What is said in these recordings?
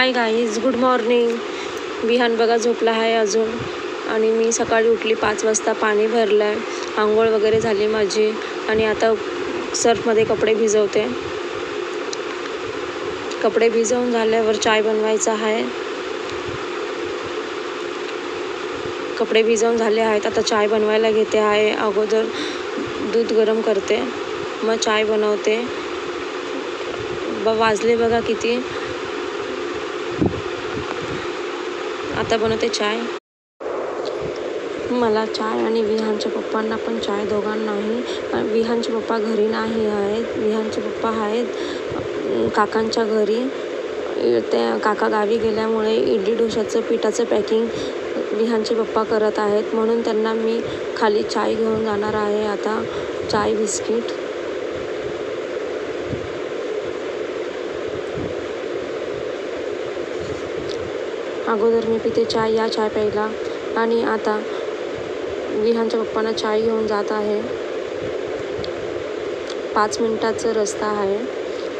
हाय guys, good morning. Vihaan बघा झोपला आहे अजून. आणि मी सकाळी उठली 5 वाजता, पाणी भरलं आहे, आंघोळ वगैरे झाली माझी. आणि आता सर्फमध्ये कपडे भिजवते. कपडे भिजवून झाल्यावर चाय बनवायचा आहे. कपडे भिजवून झाले आहेत, आता चाय बनवायला घेते आहे. अगोदर दूध गरम करते, मग चाय बनवते. वाजले बघा किती. आता बनवते चाय. मला चाय आणि विहानच्या पप्पांना पण चाय, दोघांनाही. विहानचे पप्पा घरी नाही आहेत. विहानचे पप्पा आहेत काकांच्या घरी. ते काका गावी गेल्यामुळे इडली डोशाचं पिठाचं पॅकिंग विहानचे पप्पा करत आहेत, म्हणून त्यांना मी खाली चाय घेऊन जाणार आहे. आता चाय बिस्किट. अगोदर मी पिते चाय, या चाय प्यायला. आणि आता विहानच्या पप्पांना चाय घेऊन जात आहे. 5 मिनिटाचा रस्ता आहे.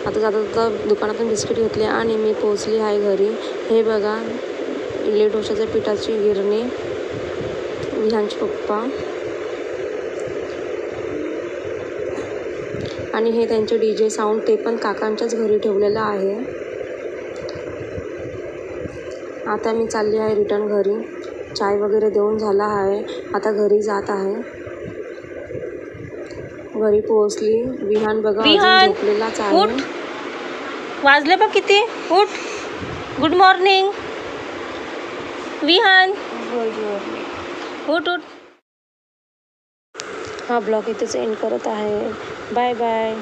आता जाता दुकानातून बिस्किट घेतले आणि मी पोहोचली आहे घरी. हे बघा इडली डोशाच्या पिठाची गिरणी, विहानचे पप्पा. आणि हे त्यांचे DJ साऊंड, ते पण काकांच्याच घरी ठेवलेलं आहे. आता मी चालली आहे रिटर्न घरी. चाय वगैरे देऊन झाला आहे, आता घरी जात आहे. घरी पोहोचली. विहान बघा अजून झोपलेलाच आहे. उठ, वाजले बघ किती. उठ, गुड मॉर्निंग विहान. उठ उठ. हा ब्लॉग इथेच एंड करत आहे. Bye bye.